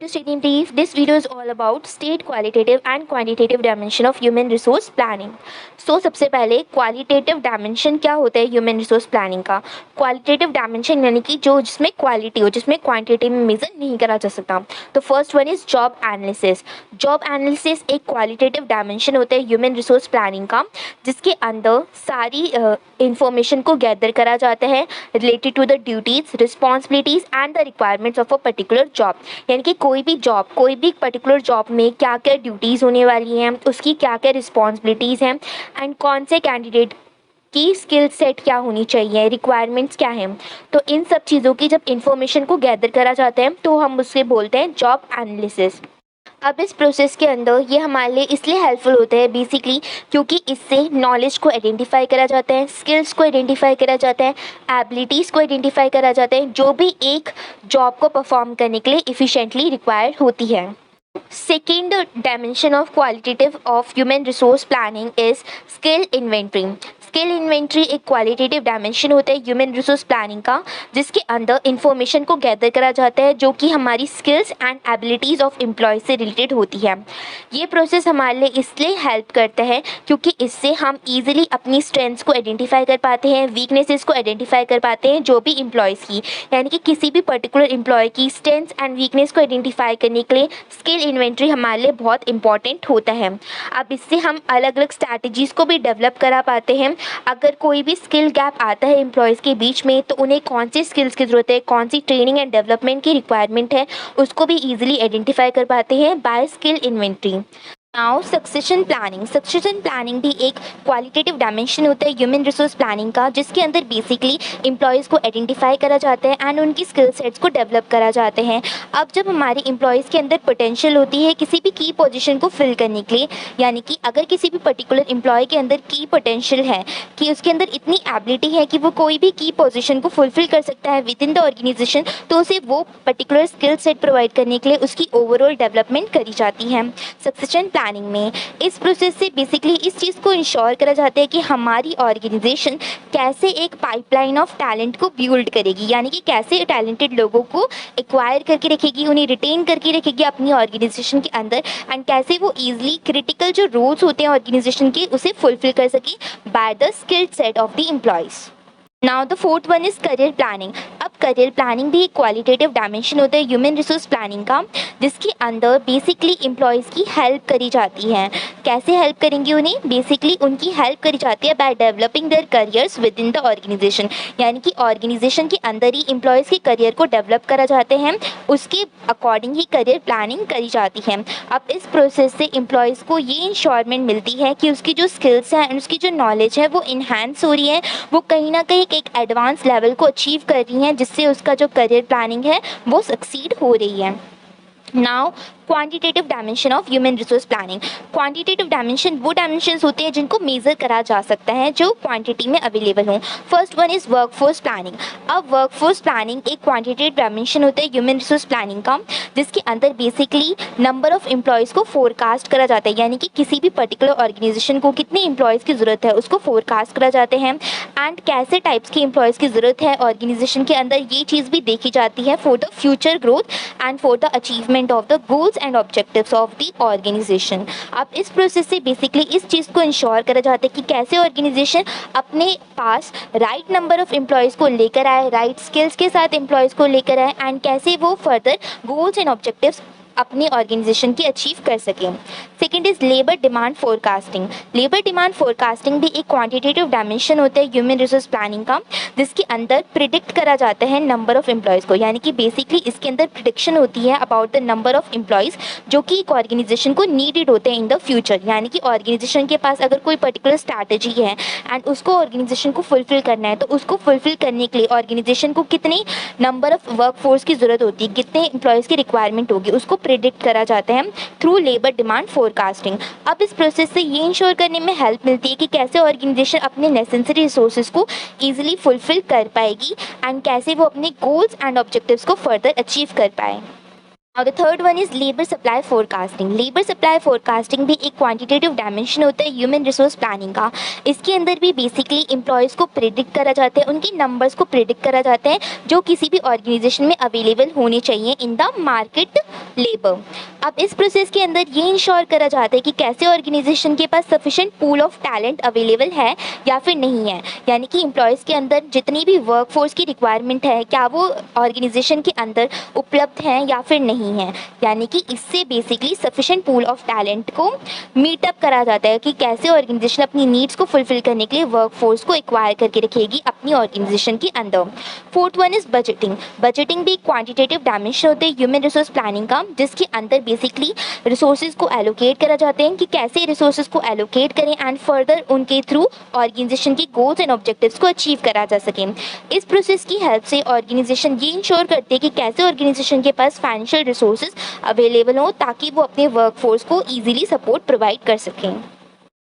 To state in brief, this video is all about state qualitative and quantitative dimension of human resource planning. So सबसे पहले qualitative dimension क्या होता है human resource planning का। Qualitative dimension यानी कि जो जिसमें क्वालिटी हो, जिसमें क्वांटिटी में मेजर नहीं करा जा सकता। तो first one is job analysis. Job analysis एक क्वालिटेटिव डायमेंशन होता है ह्यूमन रिसोर्स प्लानिंग का, जिसके अंदर सारी इंफॉर्मेशन को गैदर करा जाता है related to the duties, responsibilities and the requirements of a particular job. यानी कि कोई भी पर्टिकुलर जॉब में क्या क्या ड्यूटीज़ होने वाली हैं, उसकी क्या क्या रिस्पॉन्सिबिलिटीज़ हैं एंड कौन से कैंडिडेट की स्किल सेट क्या होनी चाहिए, रिक्वायरमेंट्स क्या हैं। तो इन सब चीज़ों की जब इंफॉर्मेशन को गैदर करा जाता है तो हम उससे बोलते हैं जॉब एनालिसिस। अब इस प्रोसेस के अंदर ये हमारे लिए इसलिए हेल्पफुल होता है बेसिकली क्योंकि इससे नॉलेज को आइडेंटिफाई करा जाता है, स्किल्स को आइडेंटिफाई करा जाता है, एबिलिटीज़ को आइडेंटिफाई करा जाता है, जो भी एक जॉब को परफॉर्म करने के लिए इफ़िशेंटली रिक्वायर्ड होती है। Second dimension of qualitative of human resource planning is skill inventory. Skill inventory एक क्वालिटेटिव डायमेंशन होता है ह्यूमन रिसोर्स प्लानिंग का, जिसके अंदर इंफॉर्मेशन को गैदर करा जाता है जो कि हमारी skills and abilities of employ से रिलेटेड होती है। ये प्रोसेस हमारे लिए इसलिए हेल्प करता है क्योंकि इससे हम इजीली अपनी स्ट्रेंथ्स को आइडेंटिफाई कर पाते हैं, वीकनेसेस को आइडेंटिफाई कर पाते हैं जो भी एम्प्लॉयज़ की, यानी कि किसी भी पर्टिकुलर एम्प्लॉय की स्ट्रेंथ्स एंड वीकनेस को आइडेंटिफाई करने के लिए स्किल इन्वेंट्री हमारे लिए बहुत इंपॉर्टेंट होता है। अब इससे हम अलग अलग स्ट्रैटेजीज़ को भी डेवलप करा पाते हैं। अगर कोई भी स्किल गैप आता है एम्प्लॉयज़ के बीच में तो उन्हें कौन सी स्किल्स की ज़रूरत है, कौन सी ट्रेनिंग एंड डेवलपमेंट की रिक्वायरमेंट है, उसको भी ईजिली आइडेंटिफाई कर पाते हैं bye skill inventory. Now succession planning. Succession planning भी एक क्वालिटेटिव डायमेंशन होता है ह्यूमन रिसोर्स प्लानिंग का, जिसके अंदर बेसिकली एम्प्लॉयज़ को आइडेंटिफाई करा जाता है एंड उनकी स्किल सेट्स को डेवलप करा जाते हैं। अब जब हमारे एम्प्लॉयज़ के अंदर पोटेंशियल होती है किसी भी की पोजीशन को फिल करने के लिए, यानी कि अगर किसी भी पर्टिकुलर एम्प्लॉय के अंदर की पोटेंशियल है कि उसके अंदर इतनी एबिलिटी है कि वो कोई भी की पोजीशन को फुलफिल कर सकता है विद इन द ऑर्गेनाइजेशन, तो उसे वो पर्टिकुलर स्किल सेट प्रोवाइड करने के लिए उसकी ओवरऑल डेवलपमेंट करी जाती है सक्सेशन प्लानिंग में। इस प्रोसेस से बेसिकली इस चीज़ को इंश्योर करा जाता है कि हमारी ऑर्गेनाइजेशन कैसे एक पाइपलाइन ऑफ टैलेंट को बिल्ड करेगी, यानी कि कैसे टैलेंटेड लोगों को एक्वायर करके रखेगी, उन्हें रिटेन करके रखेगी अपनी ऑर्गेनाइजेशन के अंदर, एंड कैसे वो ईजिली क्रिटिकल जो रोल्स होते हैं ऑर्गेनाइजेशन के उसे फुलफिल कर सके by the skill set of the employees. Now the fourth one is career planning. अब करियर प्लानिंग भी एक क्वालिटेटिव डायमेंशन होता है ह्यूमन रिसोर्स प्लानिंग का, जिसके अंदर बेसिकली एम्प्लॉयज़ की हेल्प करी जाती है। कैसे हेल्प करेंगे उन्हें? बेसिकली उनकी हेल्प करी जाती है by developing their careers within the organization, यानी कि ऑर्गेनाइजेशन के अंदर ही एम्प्लॉयज़ के करियर को डेवलप करा जाते हैं, उसके अकॉर्डिंग ही करियर प्लानिंग करी जाती है। अब इस प्रोसेस से एम्प्लॉयज़ को ये इंश्योरमेंट मिलती है कि उसकी जो स्किल्स हैं एंड उसकी जो नॉलेज है वो इन्हांस हो रही है, वो कहीं ना कहीं एक एडवांस लेवल को अचीव कर रही हैं, जिससे उसका जो करियर प्लानिंग है वो सक्सीड हो रही है। Now quantitative dimension of human resource planning. Quantitative dimension वो डायमेंशंस होते हैं जिनको मेज़र करा जा सकता है जो क्वांटिटी में अवेलेबल हों। First one is workforce planning. अब वर्कफोर्स प्लानिंग एक क्वांटिटेटिव डायमेंशन होता है ह्यूमन रिसोर्स प्लानिंग का, जिसके अंदर बेसिकली नंबर ऑफ़ एम्प्लॉयज़ को फोरकास्ट करा जाता है, यानी कि किसी भी पर्टिकुलर ऑर्गेनाइजेशन को कितने एम्प्लॉयज़ की ज़रूरत है उसको फोरकास्ट करा जाते हैं, एंड कैसे टाइप्स के एम्प्लॉयज़ की ज़रूरत है ऑर्गेनाइजेशन के अंदर, ये चीज़ भी देखी जाती है for the future growth and for the achievement of the goals and objectives of the organization. अब इस प्रोसेस से बेसिकली इस चीज़ को इंश्योर करा जाता है कि कैसे ऑर्गेनाइजेशन अपने पास राइट नंबर ऑफ एम्प्लॉयज़ को लेकर आए, राइट स्किल्स के साथ एम्प्लॉयज़ को लेकर आए, एंड कैसे वो फर्दर गोल्स एंड ऑब्जेक्टिव्स अपनी ऑर्गेनाइजेशन की अचीव कर सकें। Second is labour demand forecasting. Labour demand forecasting भी एक क्वांटिटेटिव डायमेंशन होता है ह्यूमन रिसोर्स प्लानिंग का, जिसके अंदर प्रिडिक्ट करा जाता है नंबर ऑफ़ एम्प्लॉयज़ को, यानी कि बेसिकली इसके अंदर प्रिडिक्शन होती है about the number of employees जो कि एक ऑर्गेनाइजेशन को नीडेड होते हैं इन द फ्यूचर। यानी कि ऑर्गेनाइजेशन के पास अगर कोई पर्टिकुलर स्ट्रैटेजी है एंड उसको ऑर्गेनाइजेशन को फुलफिल करना है, तो उसको फुलफिल करने के लिए ऑर्गेनाइजेशन को कितने नंबर ऑफ़ वर्क फोर्स की ज़रूरत होती है, कितने एम्प्लॉयज़ की रिक्वायरमेंट होगी, उसको प्रिडिक्ट करा जाता है थ्रू लेबर डिमांड फोरकास्टिंग। अब इस प्रोसेस से ये इंश्योर करने में हेल्प मिलती है कि कैसे ऑर्गेनाइजेशन अपने नेसेसरी रिसोर्सेज को ईजिली फुलफिल कर पाएगी एंड कैसे वो अपने गोल्स एंड ऑब्जेक्टिव्स को फर्दर अचीव कर पाए। और the third one is labour supply forecasting. Labour supply forecasting भी एक क्वांटिटेटिव डायमेंशन होता है ह्यूमन रिसोर्स प्लानिंग का। इसके अंदर भी बेसिकली एम्प्लॉयज़ को प्रिडिक्ट करा जाता है, उनके नंबर्स को प्रिडिक्ट करा जाता है जो किसी भी ऑर्गेनाइजेशन में अवेलेबल होने चाहिए इन द मार्केट लेबर। अब इस प्रोसेस के अंदर ये इंश्योर करा जाता है कि कैसे ऑर्गेनाइजेशन के पास sufficient pool of talent available है या फिर नहीं है, यानी कि एम्प्लॉयज़ के अंदर जितनी भी वर्कफोर्स की रिक्वायरमेंट है क्या वो ऑर्गेनाइजेशन के अंदर उपलब्ध हैं या फिर नहीं है। यानी कि इससे basically sufficient pool of talent को मीटअप करा जाता है कि कैसे ऑर्गेनाइजेशन अपनी नीड्स को फुलफिल करने के लिए वर्कफोर्स को एक्वायर करके रखेगी अपनी ऑर्गेनाइजेशन के अंदर। Fourth one is budgeting. Budgeting भी क्वांटिटेटिव डायमेंशन होते हैं ह्यूमन रिसोर्स प्लानिंग का, जिसके अंदर बेसिकली रिसोर्सेज को एलोकेट करा जाते हैं कि कैसे रिसोर्सेज को एलोकेट करें एंड फर्दर उनके थ्रू ऑर्गेनाइजेशन की गोल्स एंड ऑब्जेक्टिव्स को अचीव करा जा सके। इस प्रोसेस की हेल्प से ऑर्गेनाइजेशन ये इंश्योर करते हैं कि कैसे ऑर्गेनाइजेशन के पास फाइनेंशियल रिसोर्सेज अवेलेबल हो ताकि वो अपने वर्कफोर्स को ईजिली सपोर्ट प्रोवाइड कर सकें।